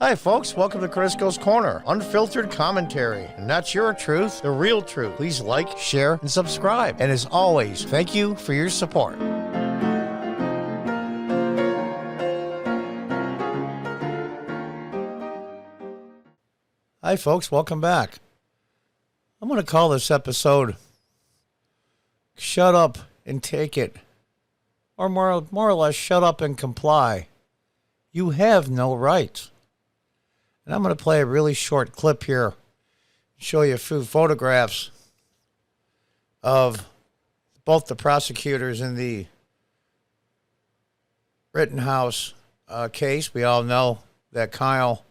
Hi folks, welcome to Crisco's Corner. Unfiltered commentary. And not your truth, the real truth. Please like, share, and subscribe. And as always, thank you for your support. Hi folks, welcome back. I'm going to call this episode Shut Up and Take It. Or more or less, Shut Up and Comply. You have no rights. And I'm going to play a really short clip here, show you a few photographs of both the prosecutors in the Rittenhouse case. We all know that Kyle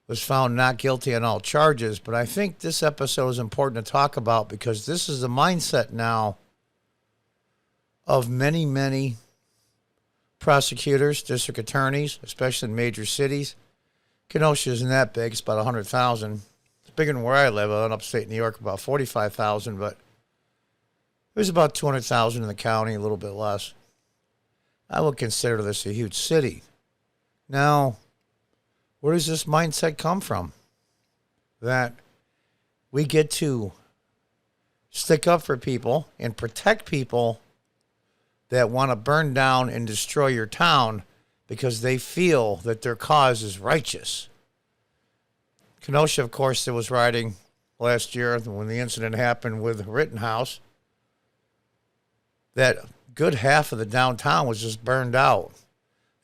was found not guilty on all charges, but I think this episode is important to talk about because this is the mindset now of many, many prosecutors, district attorneys, especially in major cities. Kenosha isn't that big. It's about 100,000. It's bigger than where I live. I live in upstate New York, about 45,000, but there's about 200,000 in the county, a little bit less. I would consider this a huge city. Now, where does this mindset come from? That we get to stick up for people and protect people that want to burn down and destroy your town because they feel that their cause is righteous. Kenosha, of course, there was rioting last year when the incident happened with Rittenhouse. That good half of the downtown was just burned out.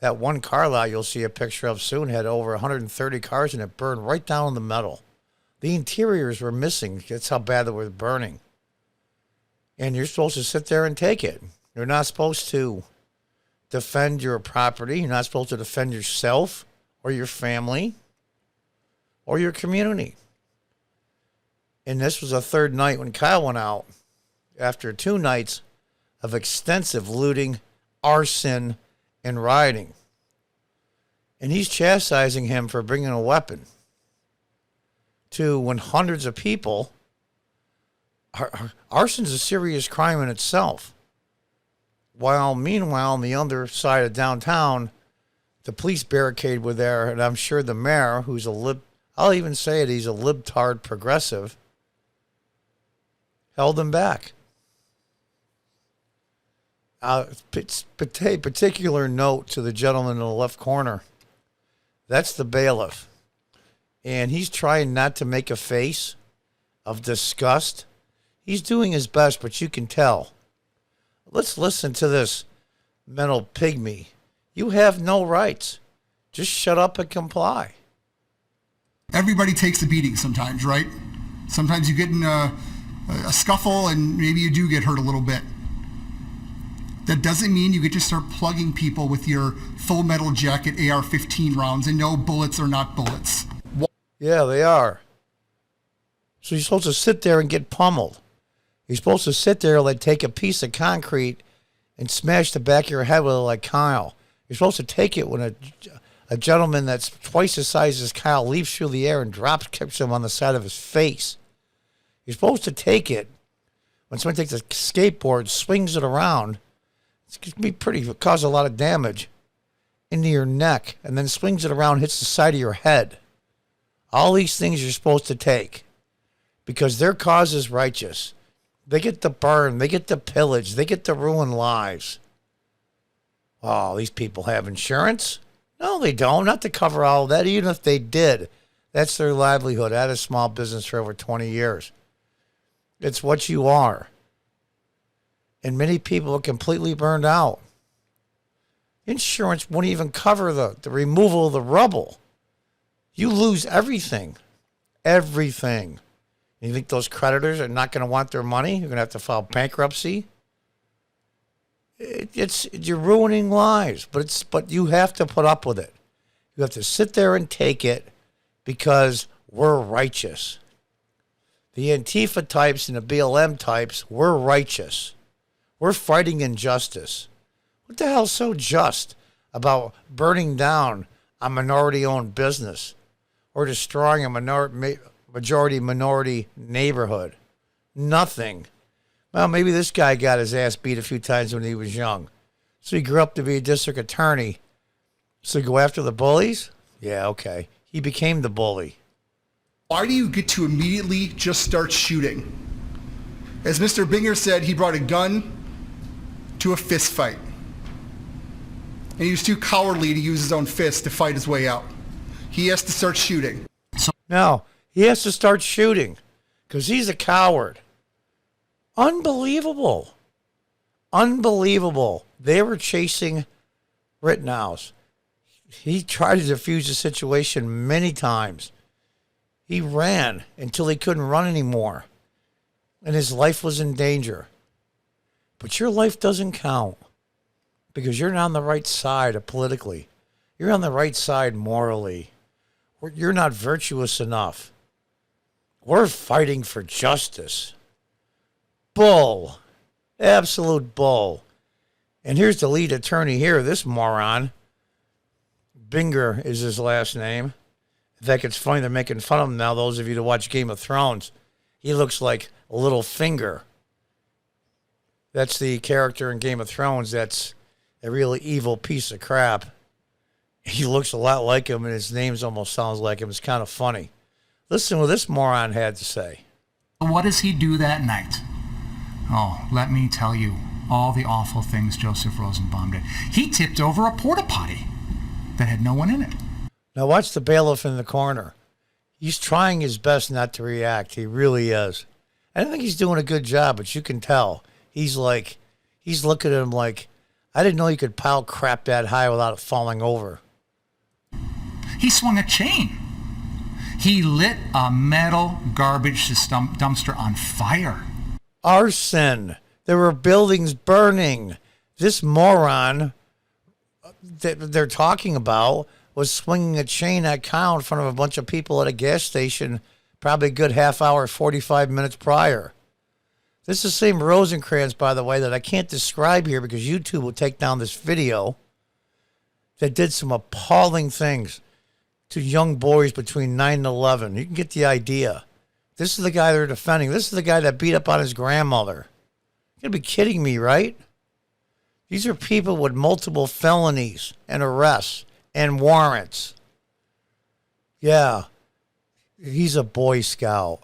That one car lot you'll see a picture of soon had over 130 cars in it, burned right down in the middle. The interiors were missing. That's how bad they were burning. And you're supposed to sit there and take it. You're not supposed to defend your property. You're not supposed to defend yourself or your family or your community. And this was a third night when Kyle went out after 2 nights of extensive looting, arson, and rioting. And he's chastising him for bringing a weapon to when hundreds of people. Arson's a serious crime in itself. While meanwhile, on the other side of downtown, the police barricade were there, and I'm sure the mayor, who's I'll even say it, he's a libtard progressive, held them back. Particular note to the gentleman in the left corner. That's the bailiff. And he's trying not to make a face of disgust. He's doing his best, but you can tell. Let's listen to this mental pygmy. You have no rights. Just shut up and comply. Everybody takes a beating sometimes, right? Sometimes you get in a scuffle and maybe you do get hurt a little bit. That doesn't mean you get to start plugging people with your full metal jacket AR-15 rounds, and no, bullets are not bullets. Yeah, they are. So you're supposed to sit there and get pummeled. You're supposed to sit there like take a piece of concrete and smash the back of your head with it like Kyle. You're supposed to take it when a gentleman that's twice the size as Kyle leaps through the air and kicks him on the side of his face. You're supposed to take it when someone takes a skateboard, swings it around. It's going to be cause a lot of damage into your neck, and then swings it around, hits the side of your head. All these things you're supposed to take because their cause is righteous. They get to burn. They get to pillage. They get to ruin lives. Oh, these people have insurance? No, they don't. Not to cover all of that. Even if they did, that's their livelihood. I had a small business for over 20 years. It's what you are. And many people are completely burned out. Insurance won't even cover the removal of the rubble. You lose everything. Everything. You think those creditors are not going to want their money? You're going to have to file bankruptcy? You're ruining lives, but you have to put up with it. You have to sit there and take it because we're righteous. The Antifa types and the BLM types, we're righteous. We're fighting injustice. What the hell's so just about burning down a minority-owned business or destroying a majority-minority neighborhood? Nothing. Well, maybe this guy got his ass beat a few times when he was young. So he grew up to be a district attorney. So go after the bullies? Yeah, okay. he became the bully. Why do you get to immediately just start shooting? As Mr. Binger said, he brought a gun to a fist fight. And he was too cowardly to use his own fist to fight his way out. He has to start shooting. No, he has to start shooting because he's a coward. Unbelievable. Unbelievable. They were chasing Rittenhouse. He tried to defuse the situation many times. He ran until he couldn't run anymore. And his life was in danger. But your life doesn't count because you're not on the right side politically. You're on the right side morally. You're not virtuous enough. We're fighting for justice. Bull. Absolute bull. And here's the lead attorney here, this moron. Binger is his last name. In fact, it's funny they're making fun of him now, those of you that watch Game of Thrones. He looks like a little finger. That's the character in Game of Thrones that's a really evil piece of crap. He looks a lot like him, and his name almost sounds like him. It's kind of funny. Listen to what this moron had to say. What does he do that night? Oh, let me tell you all the awful things Joseph Rosenbaum did. He tipped over a porta potty that had no one in it. Now watch the bailiff in the corner. He's trying his best not to react. He really is. I don't think he's doing a good job, but you can tell. He's looking at him like, I didn't know you could pile crap that high without it falling over. He swung a chain. He lit a metal garbage dumpster on fire. Arson. There were buildings burning. This moron that they're talking about was swinging a chain at Kyle in front of a bunch of people at a gas station probably a good half hour, 45 minutes prior. This is the same Rosencrantz, by the way, that I can't describe here because YouTube will take down this video, that did some appalling things to young boys between 9 and 11. You can get the idea. This is the guy they're defending. This is the guy that beat up on his grandmother. You're going to be kidding me, right? These are people with multiple felonies and arrests and warrants. Yeah. He's a Boy Scout.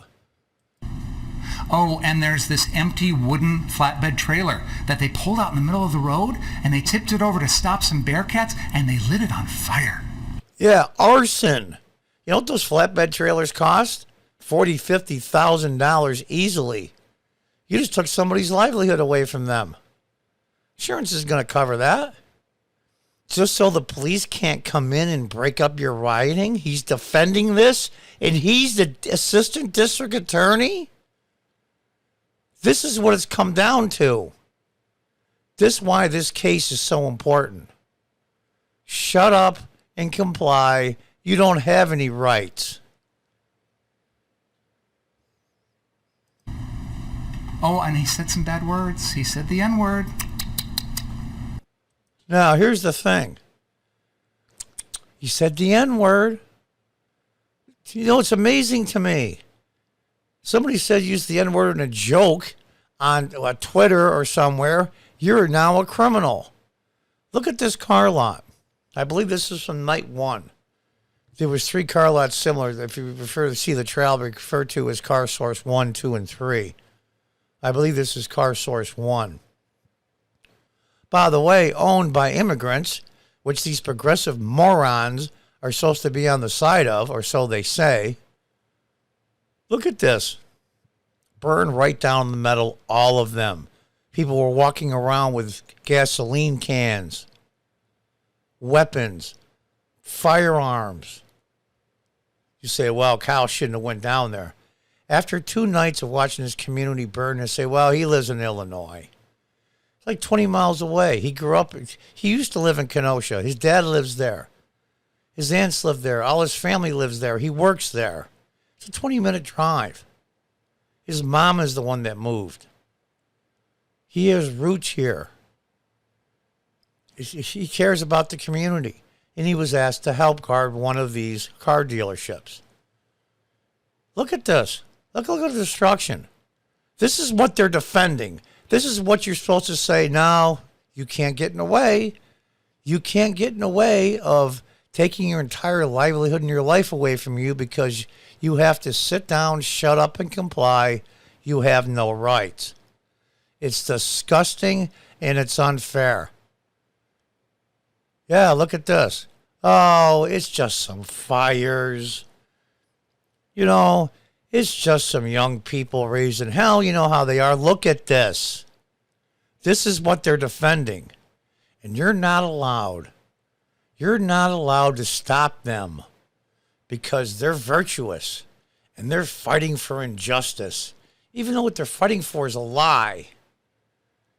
Oh, and there's this empty wooden flatbed trailer that they pulled out in the middle of the road, and they tipped it over to stop some bearcats, and they lit it on fire. Yeah, arson. You know what those flatbed trailers cost? $40,000, $50,000 easily. You just took somebody's livelihood away from them. Insurance is going to cover that. Just so the police can't come in and break up your rioting? He's defending this, and he's the assistant district attorney? This is what it's come down to. This is why this case is so important. Shut up and comply. You don't have any rights. Oh, and he said some bad words. He said the N-word. Now, here's the thing. He said the N-word. You know, it's amazing to me. Somebody said use the N-word in a joke on Twitter or somewhere. You're now a criminal. Look at this car lot. I believe this is from night one. There was 3 car lots similar. If you prefer to see the trail, referred to as car source 1, 2, and 3. I believe this is car source 1. By the way, owned by immigrants, which these progressive morons are supposed to be on the side of, or so they say. Look at this. Burned right down the middle, all of them. People were walking around with gasoline cans, weapons, firearms. You say, well, Kyle shouldn't have went down there. After 2 nights of watching this community burn, they say, well, he lives in Illinois. It's like 20 miles away. He grew up, he used to live in Kenosha. His dad lives there. His aunts live there. All his family lives there. He works there. It's a 20-minute drive. His mom is the one that moved. He has roots here. He cares about the community. And he was asked to help guard one of these car dealerships. Look at this. Look at the destruction. This is what they're defending. This is what you're supposed to say. No, you can't get in the way. You can't get in the way of taking your entire livelihood and your life away from you because you have to sit down, shut up, and comply. You have no rights. It's disgusting and it's unfair. Yeah, look at this. Oh, it's just some fires. You know, it's just some young people raising hell. You know how they are. Look at this. This is what they're defending. And you're not allowed. You're not allowed to stop them because they're virtuous and they're fighting for injustice, even though what they're fighting for is a lie.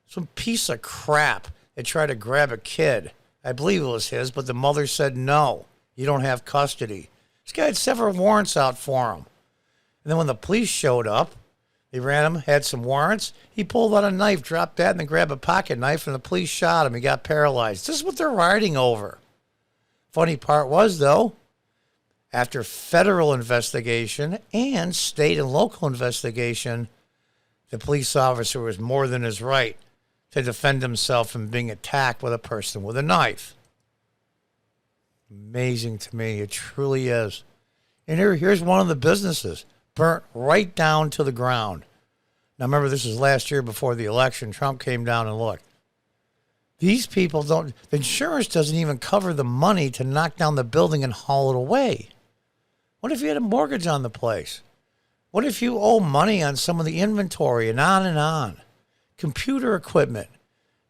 Some piece of crap that tried to grab a kid. I believe it was his, but the mother said, no, you don't have custody. This guy had several warrants out for him. And then when the police showed up, they ran him, had some warrants. He pulled out a knife, dropped that, and then grabbed a pocket knife, and the police shot him. He got paralyzed. This is what they're riding over. Funny part was, though, after federal investigation and state and local investigation, the police officer was more than his right to defend himself from being attacked with a person with a knife. Amazing to me. It truly is. And here's one of the businesses, burnt right down to the ground. Now, remember, this was last year before the election. Trump came down and looked. These people don't, the insurance doesn't even cover the money to knock down the building and haul it away. What if you had a mortgage on the place? What if you owe money on some of the inventory and on and on? Computer equipment.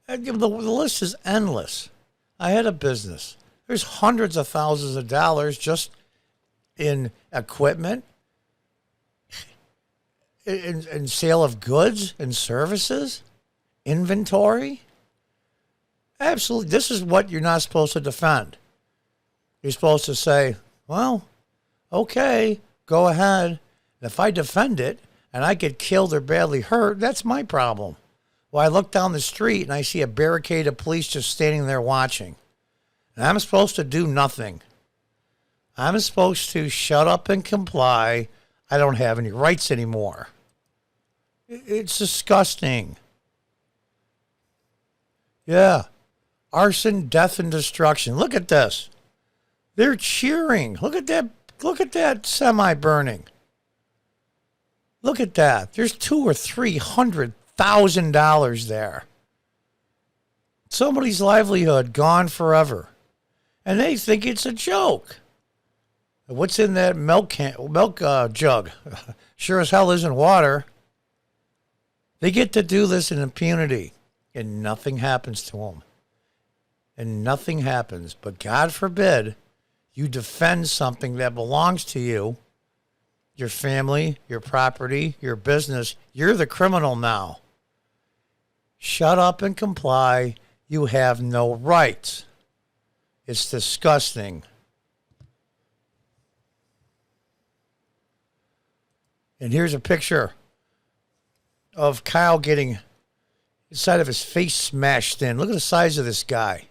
The list is endless. I had a business. There's hundreds of thousands of dollars just in equipment, in sale of goods and services, inventory. Absolutely. This is what you're not supposed to defend. You're supposed to say, well, okay, go ahead. And if I defend it and I get killed or badly hurt, that's my problem. Well, I look down the street and I see a barricade of police just standing there watching. And I'm supposed to do nothing. I'm supposed to shut up and comply. I don't have any rights anymore. It's disgusting. Yeah. Arson, death, and destruction. Look at this. They're cheering. Look at that. Look at that semi burning. Look at that. There's $200,000 or $300,000 there. Somebody's livelihood gone forever. And they think it's a joke. What's in that milk jug? Sure as hell isn't water. They get to do this in impunity, and nothing happens to them. And nothing happens. But God forbid you defend something that belongs to you, your family, your property, your business. You're the criminal now. Shut up and comply. You have no rights. It's disgusting. And here's a picture of Kyle getting inside of his face smashed in. Look at the size of this guy.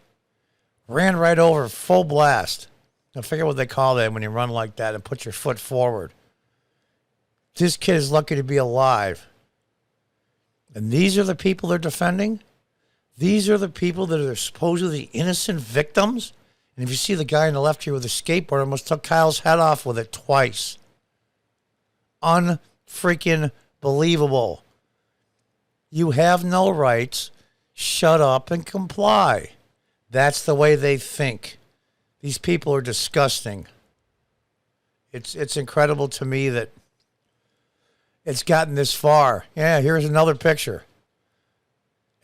Ran right over, full blast. I forget what they call that when you run like that and put your foot forward. This kid is lucky to be alive. And these are the people they're defending? These are the people that are supposedly innocent victims? And if you see the guy on the left here with the skateboard, almost took Kyle's head off with it twice. Unfreaking believable. You have no rights. Shut up and comply. That's the way they think. These people are disgusting. It's incredible to me that it's gotten this far. Yeah, here's another picture.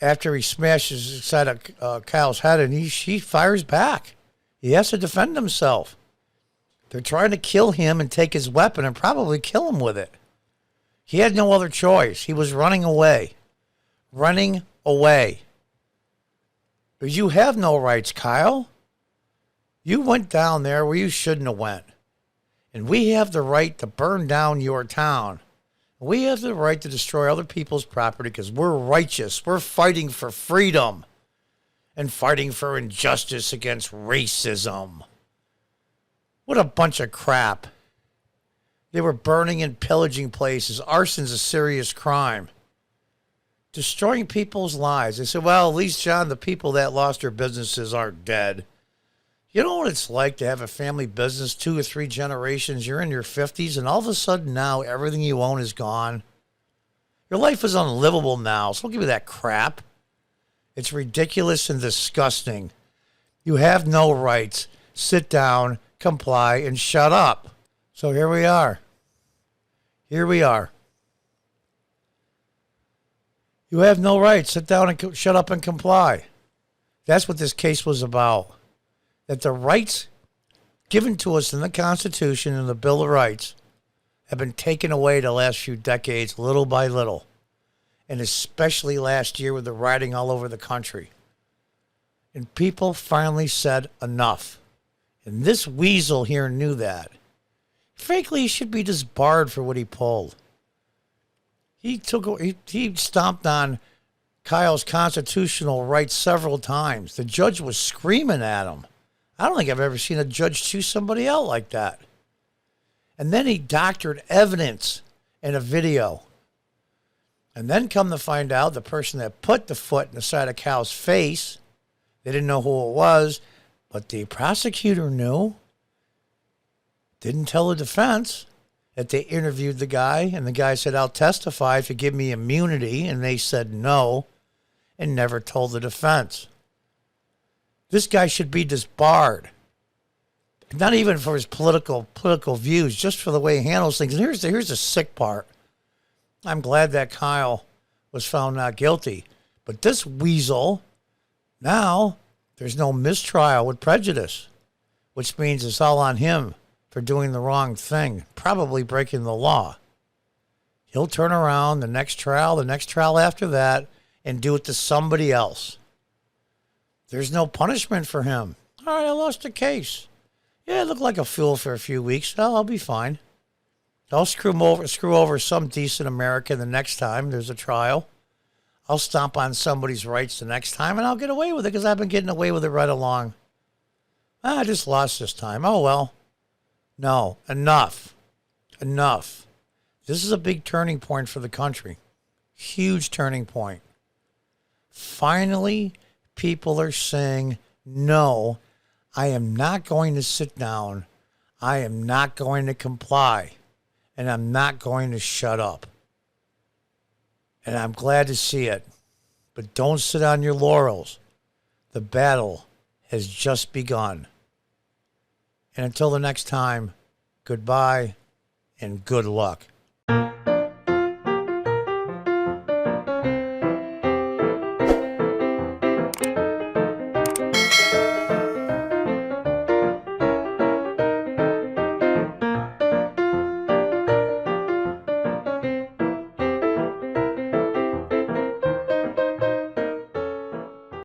After he smashes inside of Kyle's head, and he fires back. He has to defend himself. They're trying to kill him and take his weapon and probably kill him with it. He had no other choice. He was running away. Running away. But you have no rights, Kyle. You went down there where you shouldn't have went. And we have the right to burn down your town. We have the right to destroy other people's property because we're righteous. We're fighting for freedom and fighting for injustice against racism. What a bunch of crap. They were burning and pillaging places. Arson's a serious crime. Destroying people's lives. They said, well, at least, John, the people that lost their businesses aren't dead. You know what it's like to have a family business, 2 or 3 generations, you're in your 50s, and all of a sudden now everything you own is gone? Your life is unlivable now, so don't give me that crap. It's ridiculous and disgusting. You have no rights. Sit down, comply, and shut up. So here we are. Here we are. You have no rights. Sit down and shut up and comply. That's what this case was about. That the rights given to us in the Constitution and the Bill of Rights have been taken away the last few decades, little by little. And especially last year with the rioting all over the country. And people finally said enough. And this weasel here knew that. Frankly, he should be disbarred for what he pulled. He stomped on Kyle's constitutional rights several times. The judge was screaming at him. I don't think I've ever seen a judge choose somebody out like that. And then he doctored evidence in a video. And then come to find out the person that put the foot in the side of Kyle's face, they didn't know who it was, but the prosecutor knew. Didn't tell the defense that they interviewed the guy, and the guy said, I'll testify if you give me immunity, and they said no, and never told the defense. This guy should be disbarred. Not even for his political views, just for the way he handles things. And here's the sick part. I'm glad that Kyle was found not guilty. But this weasel, now there's no mistrial with prejudice, which means it's all on him for doing the wrong thing, probably breaking the law. He'll turn around the next trial after that, and do it to somebody else. There's no punishment for him. All right, I lost the case. Yeah, I look like a fool for a few weeks. Oh, I'll be fine. I'll screw over some decent American the next time there's a trial. I'll stomp on somebody's rights the next time, and I'll get away with it because I've been getting away with it right along. I just lost this time. Oh, well. No, enough. Enough. This is a big turning point for the country. Huge turning point. Finally, people are saying, no, I am not going to sit down. I am not going to comply. And I'm not going to shut up. And I'm glad to see it. But don't sit on your laurels. The battle has just begun. And until the next time, goodbye and good luck.